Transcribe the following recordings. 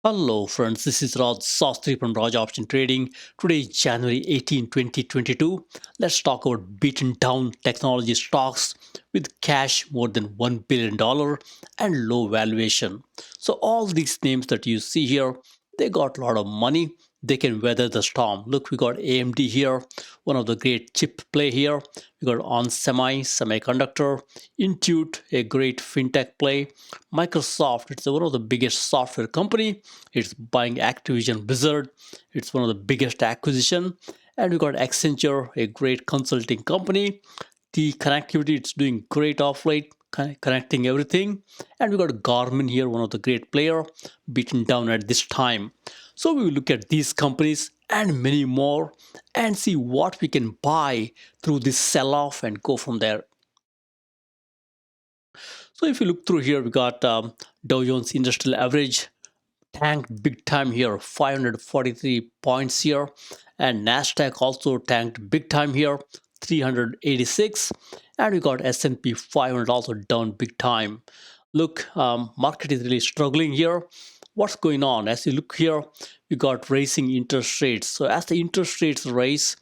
Hello friends, this is Raj Sastry from Raj Option Trading. Today is January 18, 2022. Let's talk about beaten down technology stocks with cash more than $1 billion and low valuation. So all these names that you see here, they got a lot of money. They can weather the storm. Look, we got AMD here, one of the great chip play here. We got semiconductor, Intuit, a great fintech play. Microsoft, it's one of the biggest software company. It's buying Activision Blizzard. It's one of the biggest acquisition. And we got Accenture, a great consulting company. The connectivity, it's doing great off late, connecting everything. And we got GRMN here, one of the great player, beaten down at this time. So we will look at these companies and many more and see what we can buy through this sell-off and go from there. So if you look through here, we got Dow Jones Industrial Average tanked big time here, 543 points here, and Nasdaq also tanked big time here, 386, and we got S&P 500 also down big time. Look, market is really struggling here. What's going on? As you look here, we got raising interest rates. So as the interest rates rise,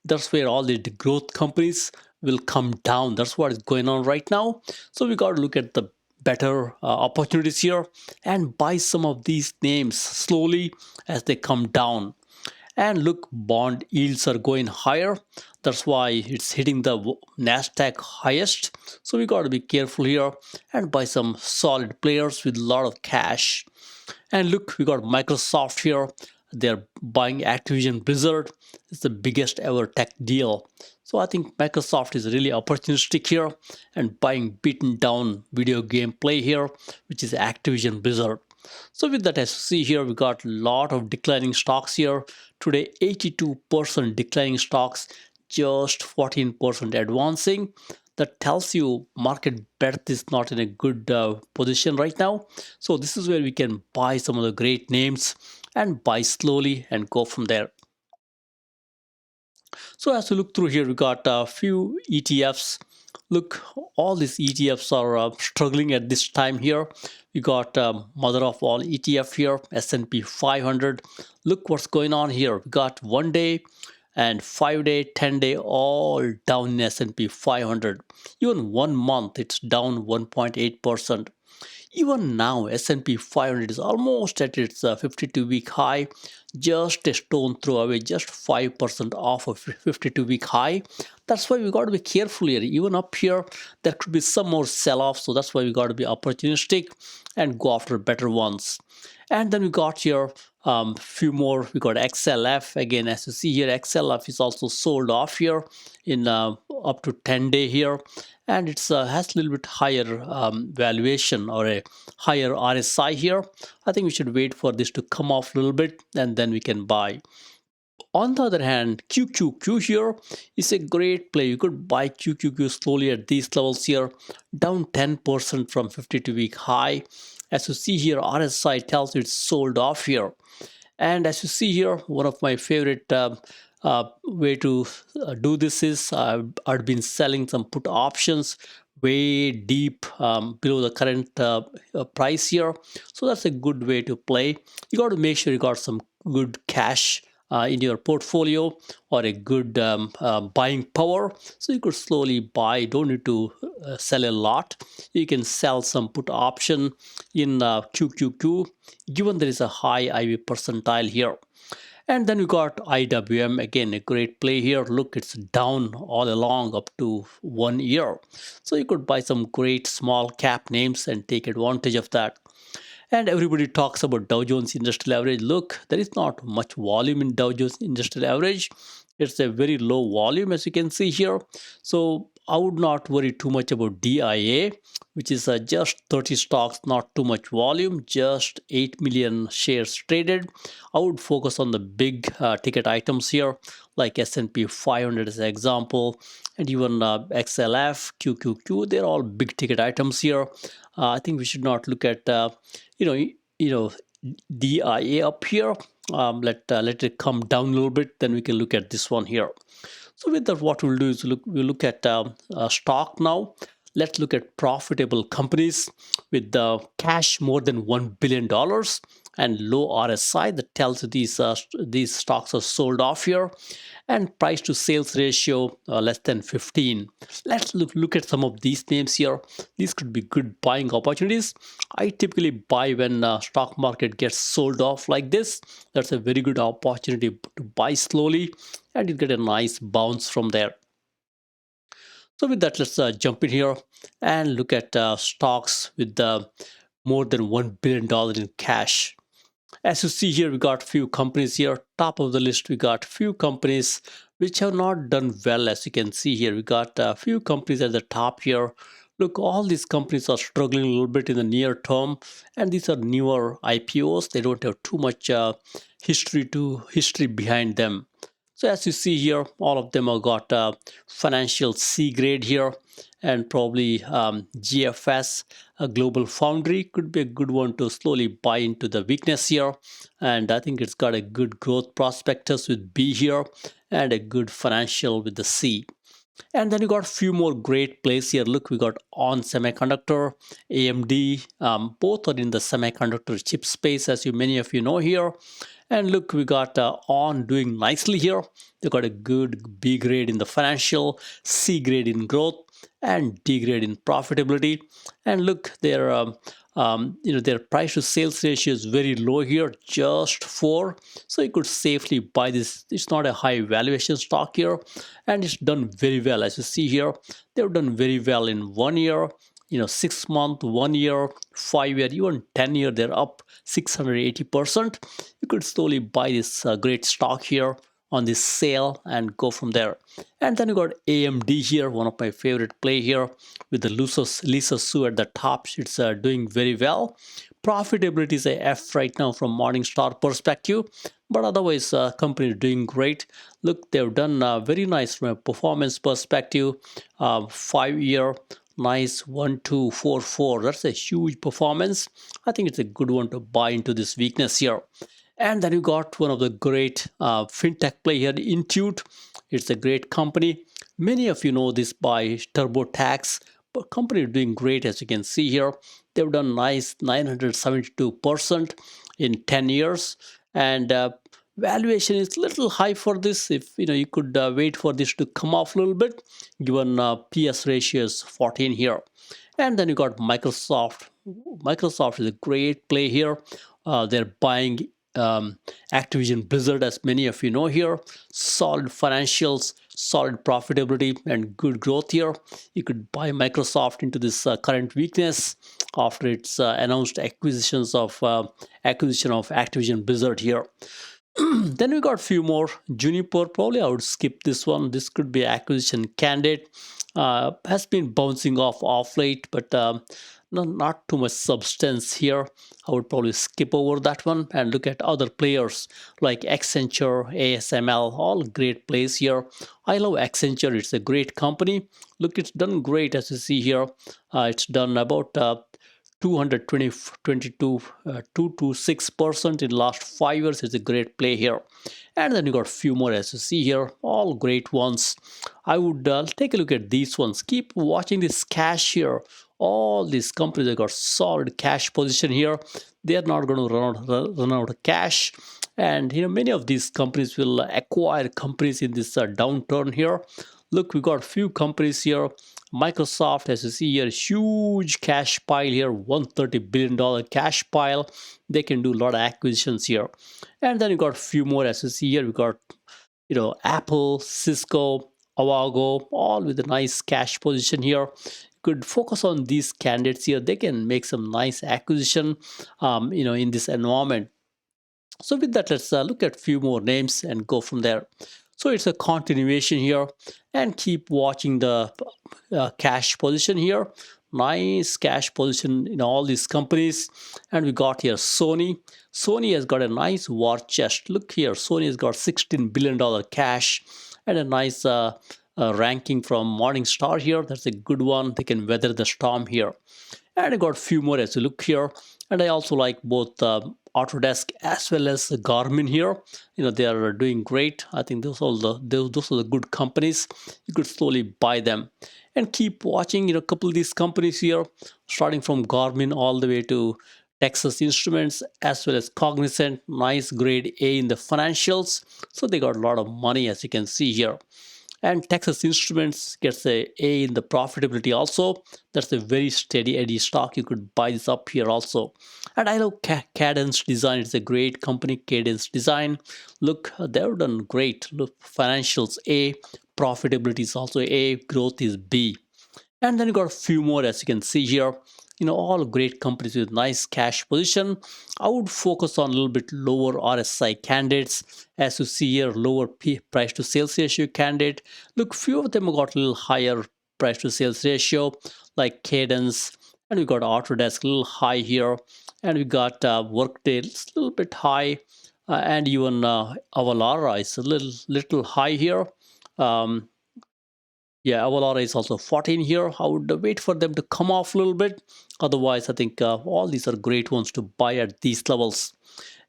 that's where all the growth companies will come down. That's what is going on right now. So we got to look at the better opportunities here and buy some of these names slowly as they come down. And look, bond yields are going higher. That's why it's hitting the Nasdaq highest. So we got to be careful here and buy some solid players with a lot of cash. And look, we got Microsoft here. They're buying Activision Blizzard. It's the biggest ever tech deal. So I think Microsoft is really opportunistic here and buying beaten down video game play here, which is Activision Blizzard. So with that, as you see here, we got a lot of declining stocks here. Today, 82% declining stocks, just 14% advancing. That tells you market breadth is not in a good position right now. So this is where we can buy some of the great names and buy slowly and go from there. So as we look through here, we got a few ETFs. Look, all these ETFs are struggling at this time here. We got mother of all ETF here, S&P 500. Look what's going on here. We got 1 day and 5 day, 10 day, all down in S&P 500. Even 1 month, it's down 1.8%. Even now, S&P 500 is almost at its 52-week high, just a stone throw away, just 5% off of 52-week high. That's why we got to be careful here. Even up here, there could be some more sell-off, so that's why we got to be opportunistic and go after better ones. And then we got here few more. We got XLF again. As you see here, XLF is also sold off here in up to 10 day here, and it's has a little bit higher valuation or a higher RSI here. I think we should wait for this to come off a little bit and then we can buy. On the other hand, QQQ here is a great play. You could buy QQQ slowly at these levels here, down 10% from 52-week high. As you see here, RSI tells you it's sold off here. And as you see here, one of my favorite way to do this is I've been selling some put options way deep below the current price here. So that's a good way to play. You got to make sure you got some good cash in your portfolio or a good buying power, so you could slowly buy. Don't need to sell a lot. You can sell some put option in QQQ given there is a high IV percentile here. And then we got IWM, again a great play here. Look, it's down all along up to 1 year, so you could buy some great small cap names and take advantage of that. And everybody talks about Dow Jones Industrial Average. Look, there is not much volume in Dow Jones Industrial Average. It's a very low volume, as you can see here. So I would not worry too much about DIA, which is just 30 stocks, not too much volume, just 8 million shares traded. I would focus on the big ticket items here, like S&P 500 as an example, and even XLF, QQQ. They're all big ticket items here. I think we should not look at you know DIA up here. Let it come down a little bit, then we can look at this one here. So with that, what we'll do is we'll look at stock now. Let's look at profitable companies with the cash more than $1 billion and low RSI that tells you these stocks are sold off here, and price to sales ratio less than 15. Let's look at some of these names here. These could be good buying opportunities. I typically buy when stock market gets sold off like this. That's a very good opportunity to buy slowly, and you get a nice bounce from there. So with that, let's jump in here and look at stocks with more than $1 billion in cash. As you see here, we got few companies here. Top of the list, we got few companies which have not done well. As you can see here, we got a few companies at the top here. Look, all these companies are struggling a little bit in the near term, and these are newer IPOs. They don't have too much history behind them. So as you see here, all of them have got financial C grade here, and probably GFS, a global foundry, could be a good one to slowly buy into the weakness here. And I think it's got a good growth prospectus with B here, and a good financial with the C. And then you got a few more great plays here. Look, we got On Semiconductor, AMD, both are in the semiconductor chip space, as many of you know here. And look, we got On doing nicely here. They got a good B grade in the financial, C grade in growth, and D grade in profitability. And look, their price to sales ratio is very low here, just 4. So you could safely buy this. It's not a high valuation stock here, and it's done very well. As you see here, they've done very well in 1 year, 6 month, 1 year, 5 year, even 10 year. They're up 680%. You could slowly buy this great stock here on this sale and go from there. And then you got AMD here, one of my favorite play here, with the Lisa Su at the top. It's doing very well. Profitability is a F right now from Morningstar perspective, but otherwise company is doing great. Look, they've done very nice from a performance perspective. 5 year nice 1,244. That's a huge performance. I think it's a good one to buy into this weakness here. And then you got one of the great fintech play here, INTU. It's a great company. Many of you know this by TurboTax, but company is doing great. As you can see here, they've done nice 972% in 10 years, and valuation is a little high for this. If you could wait for this to come off a little bit, given PS ratio is 14 here. And then you got Microsoft. Microsoft is a great play here. They're buying Activision Blizzard, as many of you know here. Solid financials, solid profitability, and good growth here. You could buy Microsoft into this current weakness after its announced acquisition of Activision Blizzard here. Then we got a few more. Juniper, probably I would skip this one. This could be acquisition candidate. Has been bouncing off late, but not too much substance here. I would probably skip over that one and look at other players like Accenture, ASML, all great plays here. I love Accenture. It's a great company. Look, it's done great. As you see here, it's done about 226% in last 5 years. Is a great play here. And then you got a few more, as you see here, all great ones. I would take a look at these ones. Keep watching this cash here. All these companies have got solid cash position here. They are not going to run out of cash. And many of these companies will acquire companies in this downturn here. Look, we got a few companies here. Microsoft, as you see here, huge cash pile here, $130 billion cash pile. They can do a lot of acquisitions here. And then you got a few more, as you see here. We got, Apple, Cisco, Avago, all with a nice cash position here. You could focus on these candidates here. They can make some nice acquisition, in this environment. So with that, let's look at a few more names and go from there. So it's a continuation here, and keep watching the cash position here. Nice cash position in all these companies. And we got here Sony. Sony has got a nice war chest. Look here, Sony has got $16 billion cash and a nice ranking from Morningstar here. That's a good one. They can weather the storm here. And I got a few more as you look here. And I also like both Autodesk as well as GRMN here. They are doing great. I think those are the good companies. You could slowly buy them and keep watching. A couple of these companies here, starting from GRMN all the way to Texas Instruments as well as Cognizant, nice grade A in the financials. So they got a lot of money as you can see here. And Texas Instruments gets A in the profitability also. That's a very steady Eddie stock. You could buy this up here also. And I know Cadence Design is a great company. Cadence Design, look, they've done great. Look, financials A, profitability is also A, growth is B. And then you got a few more as you can see here. All great companies with nice cash position. I would focus on a little bit lower RSI candidates. As you see here, lower price to sales ratio candidate. Look, few of them got a little higher price to sales ratio, like Cadence. And we got Autodesk a little high here. And we got Workday a little bit high. And even Avalara is a little high here. Um, yeah, Avalara is also 14 here. I would wait for them to come off a little bit. Otherwise, I think all these are great ones to buy at these levels.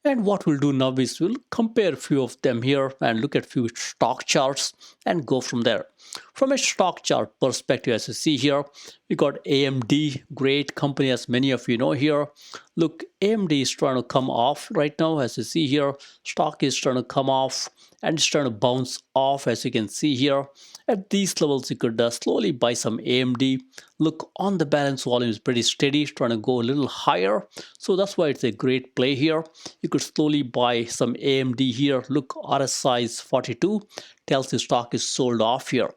And what we'll do now is we'll compare a few of them here and look at few stock charts and go from there. From a stock chart perspective, as you see here, we got AMD, great company as many of you know here. Look, AMD is trying to come off right now. As you see here, stock is trying to come off and it's trying to bounce off as you can see here. At these levels, you could slowly buy some AMD. Look, on the balance volume is pretty steady, trying to go a little higher. So that's why it's a great play here. You could slowly buy some AMD here. Look, RSI is 42, tells you stock is sold off here.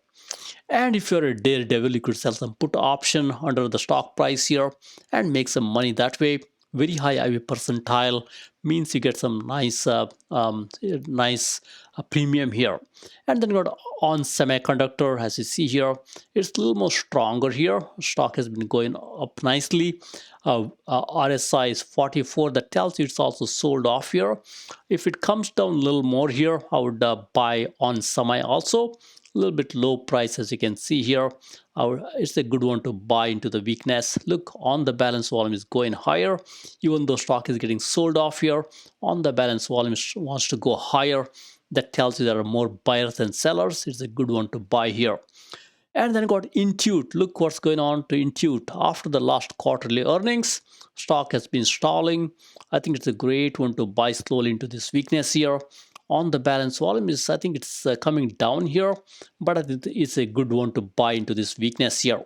And if you're a daredevil, you could sell some put option under the stock price here and make some money that way. Very high IV percentile means you get some nice premium here. And then you got on semiconductor, as you see here, it's a little more stronger here. Stock has been going up nicely. RSI is 44. That tells you it's also sold off here. If it comes down a little more here, I would buy on semi also. A little bit low price as you can see here. It's a good one to buy into the weakness. Look, on the balance volume is going higher. Even though stock is getting sold off here, on the balance volume wants to go higher. That tells you there are more buyers than sellers. It's a good one to buy here. And then got INTU. Look what's going on to INTU. After the last quarterly earnings, stock has been stalling. I think it's a great one to buy slowly into this weakness here. On the balance volume is, I think it's coming down here, but I think it's a good one to buy into this weakness here.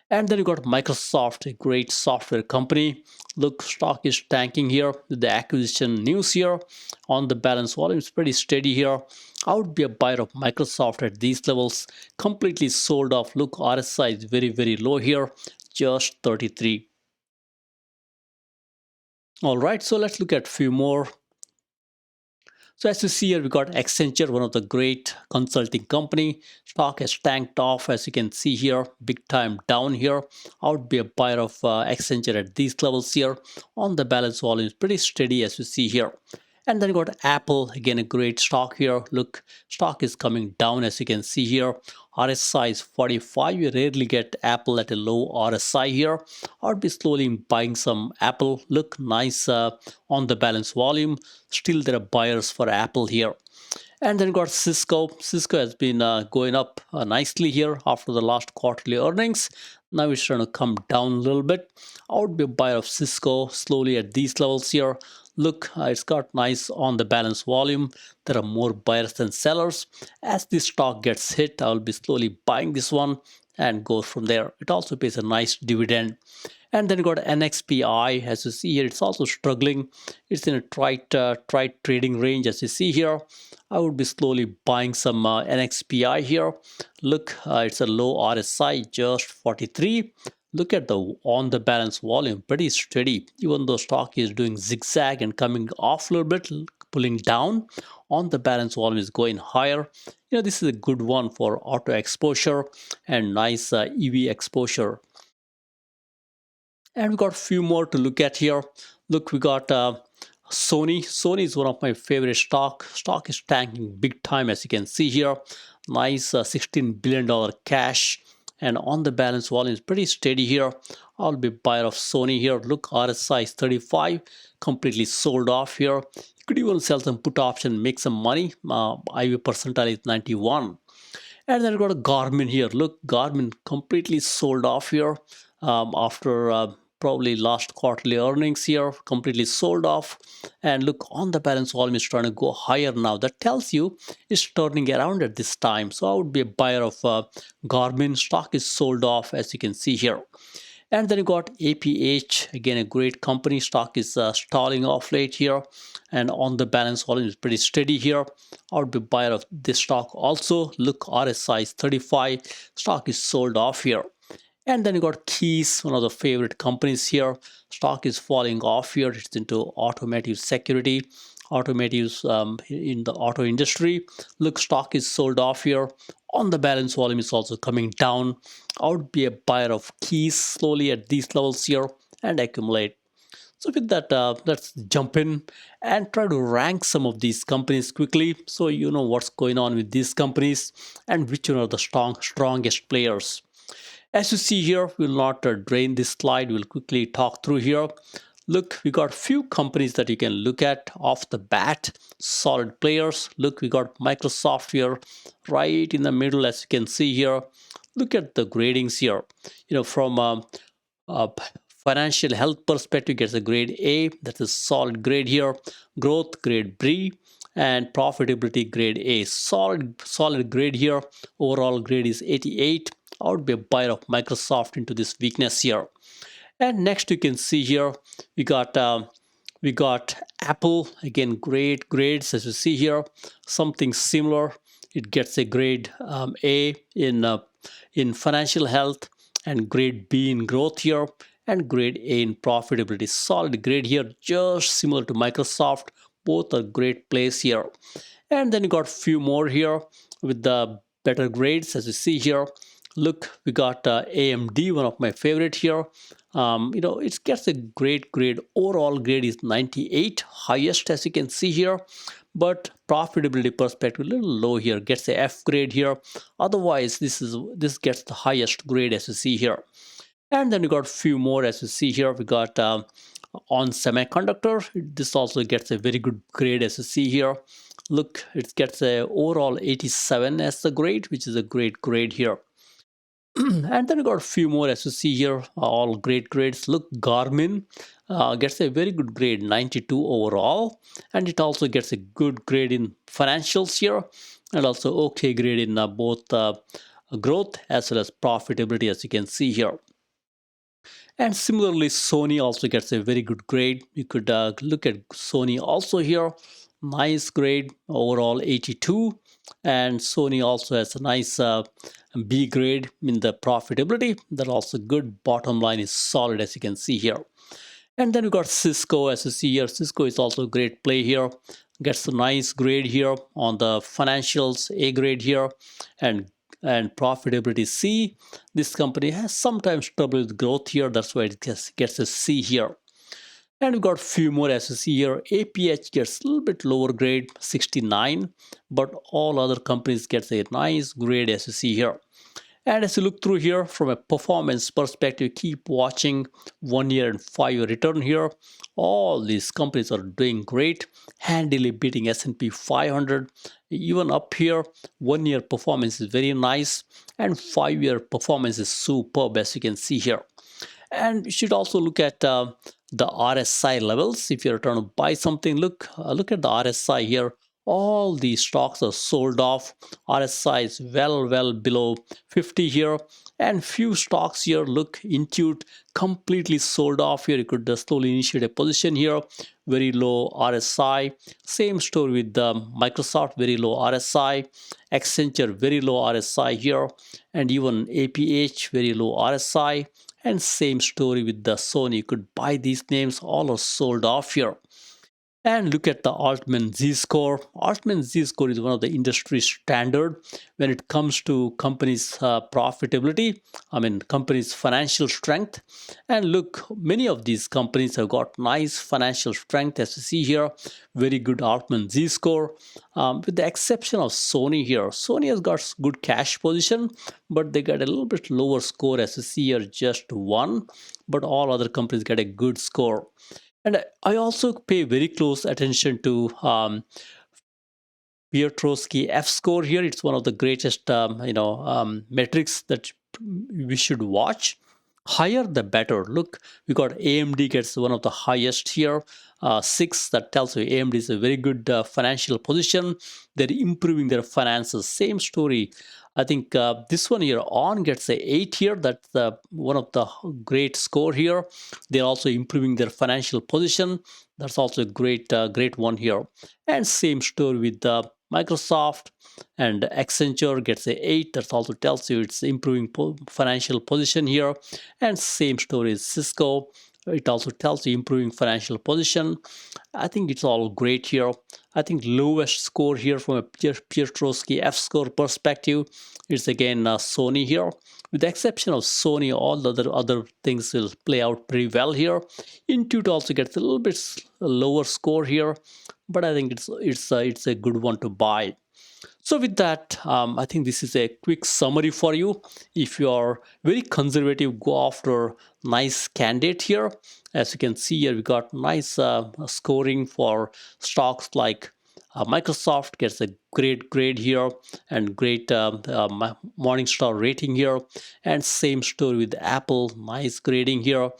And then you got Microsoft, a great software company. Look, stock is tanking here with the acquisition news here. On the balance volume, it's pretty steady here. I would be a buyer of Microsoft at these levels. Completely sold off. Look, RSI is very, very low here, just 33. All right, so let's look at a few more. So as you see here, we got Accenture, one of the great consulting company. Stock has tanked off, as you can see here, big time down here. I would be a buyer of Accenture at these levels here. On the balance volume is pretty steady, as you see here. And then you got Apple, again a great stock here. Look, stock is coming down as you can see here. RSI is 45. You rarely get Apple at a low RSI here. I would be slowly buying some Apple. Look, nice on the balance volume. Still there are buyers for Apple here. And then got Cisco. Cisco has been going up nicely here after the last quarterly earnings. Now it's trying to come down a little bit. I would be a buyer of Cisco slowly at these levels here. Look, it's got nice on the balance volume. There are more buyers than sellers. As this stock gets hit, I will be slowly buying this one and go from there. It also pays a nice dividend. And then you got NXPI. As you see here, it's also struggling. It's in a tight trading range, as you see here. I would be slowly buying some NXPI here. Look, it's a low RSI, just 43. Look at the on the balance volume, pretty steady. Even though stock is doing zigzag and coming off a little bit, pulling down, on the balance volume is going higher. This is a good one for auto exposure and nice EV exposure. And we got a few more to look at here. Look, we got Sony. Sony is one of my favorite stock. Stock is tanking big time, as you can see here. Nice $16 billion cash. And on the balance volume is pretty steady here. I'll be buyer of Sony here. Look, RSI is 35. Completely sold off here. You could even sell some put option, make some money. IV percentile is 91. And then I got a Garmin here. Look, Garmin completely sold off here after probably last quarterly earnings here, completely sold off. And look, on the balance volume is trying to go higher now. That tells you it's turning around at this time. So I would be a buyer of Garmin. Stock is sold off, as you can see here. And then you got APH, again a great company. Stock is stalling off late here, and on the balance volume is pretty steady here. I would be buyer of this stock also. Look, RSI is 35, stock is sold off here. And then you got Keys, one of the favorite companies here. Stock is falling off here. It's into automotive security, automotives in the auto industry. Look, stock is sold off here. On the balance volume is also coming down. I would be a buyer of Keys slowly at these levels here and accumulate. So with that, let's jump in and try to rank some of these companies quickly so you know what's going on with these companies and which one are the strongest players. As you see here, we'll not drain this slide. We'll quickly talk through here. Look, we got few companies that you can look at off the bat. Solid players. Look, we got Microsoft here right in the middle, as you can see here. Look at the gradings here. You know, from uh, financial health perspective, gets a grade A. That's a solid grade here. Growth, grade B. And profitability, grade A. Solid grade here. Overall grade is 88. I would be a buyer of Microsoft into this weakness here. And next you can see here we got Apple, again great grades, as you see here. Something similar, it gets a grade A in financial health, and grade B in growth here, and grade A in profitability. Solid grade here, just similar to Microsoft. Both are great plays here. And then you got few more here with the better grades, as you see here. Look, we got AMD, one of my favorite here. It gets a great grade. Overall grade is 98, highest, as you can see here. But profitability perspective, a little low here. Gets a F grade here. Otherwise, this gets the highest grade, as you see here. And then we got a few more, as you see here. We got on semiconductor. This also gets a very good grade, as you see here. Look, it gets a overall 87 as the grade, which is a great grade here. And then we got a few more, as you see here, all great grades. Look, Garmin gets a very good grade, 92 overall, and it also gets a good grade in financials here, and also okay grade in both growth as well as profitability, as you can see here. And similarly, Sony also gets a very good grade. You could look at Sony also here. Nice grade, overall 82. And Sony also has a nice B grade in the profitability. That also good. Bottom line is solid, as you can see here. And then we got Cisco, as you see here. Cisco is also a great play here. Gets a nice grade here on the financials, A grade here, and profitability C. This company has sometimes trouble with growth here. That's why it gets a C here. And we've got a few more, as you see here. APH gets a little bit lower grade, 69, but all other companies gets a nice grade, as you see here. And as you look through here from a performance perspective, keep watching 1 year and 5 year return here. All these companies are doing great, handily beating S&P 500. Even up here, 1 year performance is very nice, and 5 year performance is superb, as you can see here. And you should also look at the RSI levels. If you're trying to buy something, look at the RSI here. All these stocks are sold off. RSI is well below 50 here, and few stocks here. Look, INTU completely sold off here. You could slowly initiate a position here. Very low RSI. Same story with Microsoft, very low RSI. Accenture, very low RSI here, and even APH, very low RSI. And same story with the Sony. You could buy these names, all are sold off here. And look at the Altman Z-score. Altman Z-score is one of the industry standard when it comes to companies' profitability. I mean, companies' financial strength. And look, many of these companies have got nice financial strength, as you see here. Very good Altman Z-score, with the exception of Sony here. Sony has got good cash position, but they got a little bit lower score, as you see here, just 1. But all other companies get a good score. And I also pay very close attention to Piotrowski F score here. It's one of the greatest, metrics that we should watch. Higher the better. Look, we got AMD gets one of the highest here, 6. That tells you AMD is a very good financial position. They're improving their finances. Same story. I think this one here on gets a 8 here. That's one of the great score here. They're also improving their financial position. That's also a great one here. And same story with Microsoft, and Accenture gets a 8. That also tells you it's improving financial position here. And same story is Cisco. It also tells you improving financial position. I think it's all great here. I think lowest score here from a Piotrowski F score perspective is again Sony here. With the exception of Sony, all the other things will play out pretty well here. Intuit also gets a little bit lower score here, but I think it's a good one to buy. So with that, I think this is a quick summary for you. If you are very conservative, go after nice candidate here. As you can see here, we got nice scoring for stocks like Microsoft gets a great grade here and great Morningstar rating here. And same story with Apple, nice grading here.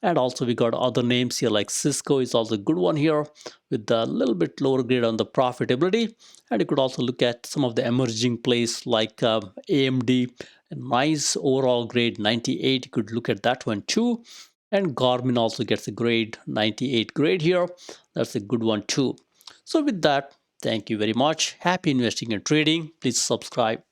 And also we got other names here like Cisco is also a good one here with a little bit lower grade on the profitability. And you could also look at some of the emerging plays like AMD, a nice overall grade 98. You could look at that one too. And Garmin also gets a grade 98 grade here. That's a good one too. So with that, thank you very much. Happy investing and trading. Please subscribe.